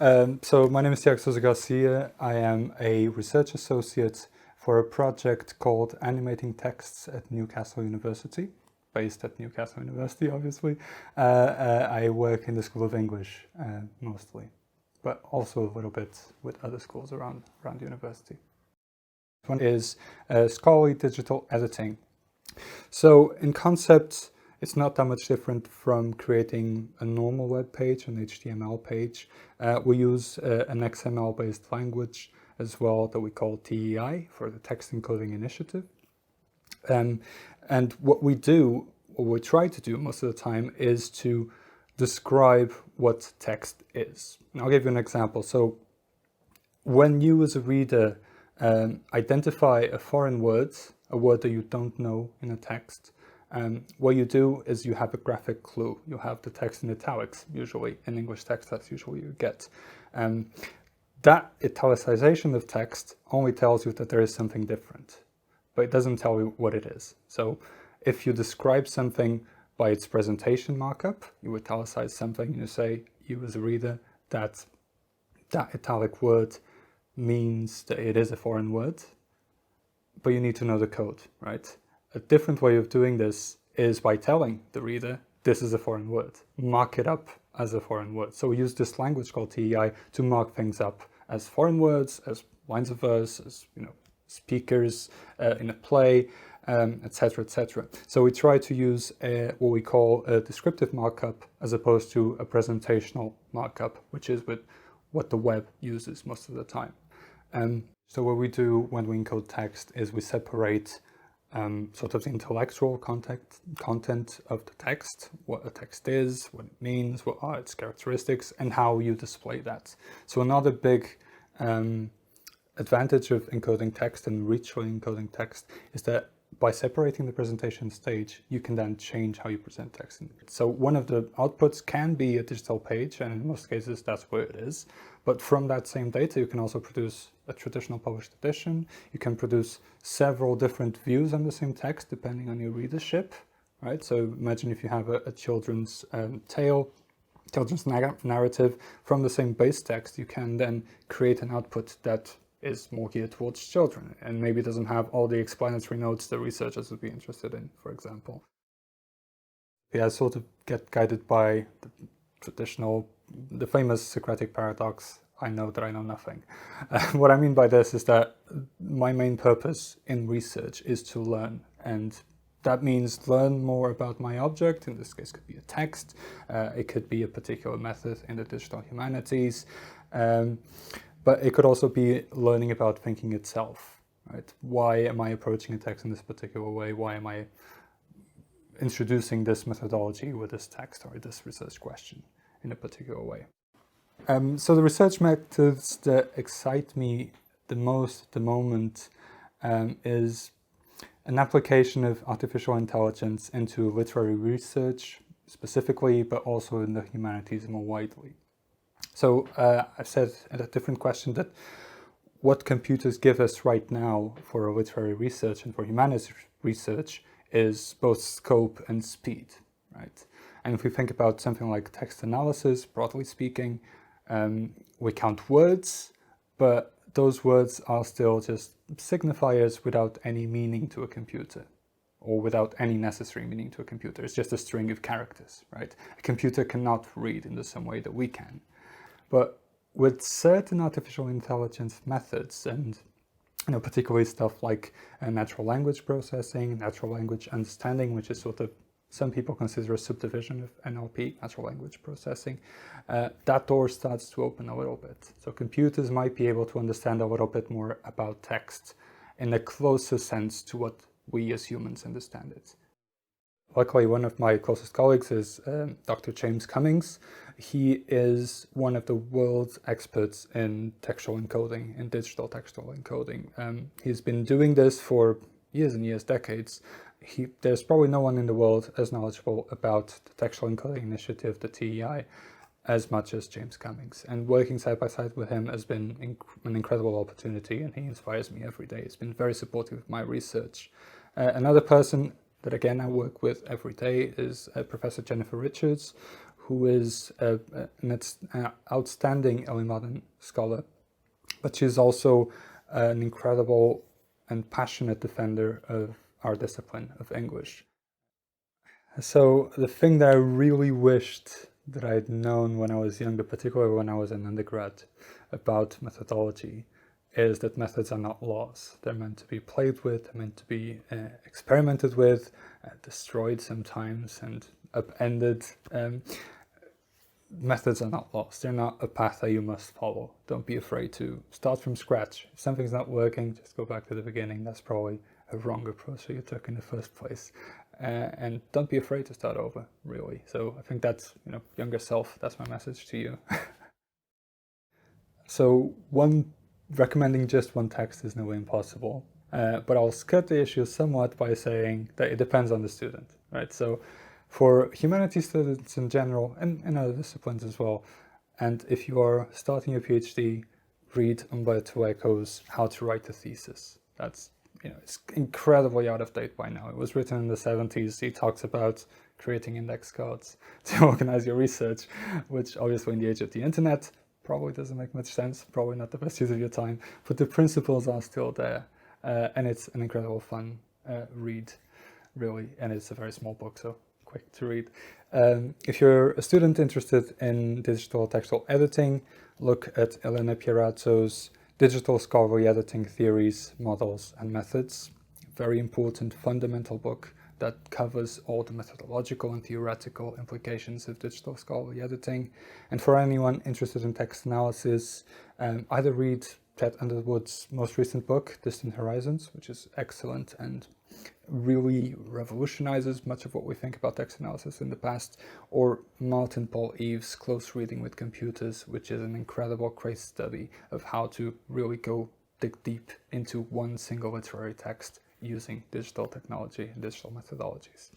So my name is Tiago Sousa Garcia. I am a research associate for a project called Animating Texts at Newcastle University, based at Newcastle University, obviously. I work in the School of English mostly, but also a little bit with other schools around the university. One is scholarly digital editing. So in concept, it's not that much different from creating a normal web page, an HTML page. We use an XML-based language as well that we call TEI, for the Text Encoding Initiative. And what we do, or we try to do most of the time, is to describe what text is. And I'll give you an example. So when you as a reader identify a foreign word, a word that you don't know in a text, what you do is you have a graphic clue. You have the text in italics, usually. In English text, that's usually you get. That italicization of text only tells you that there is something different, but it doesn't tell you what it is. So if you describe something by its presentation markup, you italicize something and you say, you as a reader, that italic word means that it is a foreign word, but you need to know the code, right? A different way of doing this is by telling the reader, this is a foreign word. Mark it up as a foreign word. So we use this language called TEI to mark things up as foreign words, as lines of verse, as speakers in a play, etc., etc. So we try to use what we call a descriptive markup as opposed to a presentational markup, which is what the web uses most of the time. So what we do when we encode text is we separate sort of the intellectual content of the text, what a text is, what it means, what are its characteristics, and how you display that. So another big advantage of encoding text and richly encoding text is that by separating the presentation stage, you can then change how you present text. So one of the outputs can be a digital page, and in most cases that's where it is. But from that same data, you can also produce a traditional published edition. You can produce several different views on the same text depending on your readership, right? So imagine if you have a children's tale, children's narrative. From the same base text, you can then create an output that is more geared towards children and maybe doesn't have all the explanatory notes that researchers would be interested in, for example. Yeah, I sort of get guided by the famous Socratic paradox, I know that I know nothing. What I mean by this is that my main purpose in research is to learn, and that means learn more about my object. In this case, it could be a text, it could be a particular method in the digital humanities, but it could also be learning about thinking itself, right? Why am I approaching a text in this particular way? Why am I introducing this methodology with this text or this research question in a particular way? So the research methods that excite me the most at the moment is an application of artificial intelligence into literary research specifically, but also in the humanities more widely. So I've said in a different question that what computers give us right now for literary research and for humanities research is both scope and speed, right? And if we think about something like text analysis, broadly speaking, we count words, but those words are still just signifiers without any meaning to a computer, or without any necessary meaning to a computer. It's just a string of characters, right? A computer cannot read in the same way that we can. But with certain artificial intelligence methods, and particularly stuff like natural language processing, natural language understanding, which is sort of, some people consider a subdivision of NLP, natural language processing, that door starts to open a little bit. So computers might be able to understand a little bit more about text in a closer sense to what we as humans understand it. Luckily, one of my closest colleagues is Dr. James Cummings. He is one of the world's experts in textual encoding, in digital textual encoding. He's been doing this for years and years, decades. There's probably no one in the world as knowledgeable about the Textual Encoding Initiative, the TEI, as much as James Cummings. And working side by side with him has been an incredible opportunity, and he inspires me every day. He's been very supportive of my research. Another person that, again, I work with every day is Professor Jennifer Richards, who is an outstanding early modern scholar, but she's also an incredible and passionate defender of our discipline of English. So the thing that I really wished that I'd known when I was younger, particularly when I was an undergrad, about methodology, is that methods are not laws. They're meant to be played with, they're meant to be experimented with, destroyed sometimes, and upended. Methods are not laws. They're not a path that you must follow. Don't be afraid to start from scratch. If something's not working, just go back to the beginning. That's probably a wrong approach that you took in the first place. And don't be afraid to start over, really. So I think that's, younger self, that's my message to you. So recommending just one text is no way impossible. But I'll skirt the issue somewhat by saying that it depends on the student, right? So for humanities students in general, and in other disciplines as well, and if you are starting a PhD, read Umberto Eco's How to Write a Thesis. That's, it's incredibly out of date by now. It was written in the 70s. He talks about creating index cards to organize your research, which obviously in the age of the internet probably doesn't make much sense, probably not the best use of your time, but the principles are still there. And it's an incredible fun read, really, and it's a very small book, so quick to read. If you're a student interested in digital textual editing, look at Elena Pierazzo's Digital Scholarly Editing Theories, Models and Methods. Very important fundamental book that covers all the methodological and theoretical implications of digital scholarly editing. And for anyone interested in text analysis, either read Ted Underwood's most recent book, Distant Horizons, which is excellent and really revolutionizes much of what we think about text analysis in the past, or Martin Paul Eves' Close Reading with Computers, which is an incredible case study of how to really dig deep into one single literary text using digital technology and digital methodologies.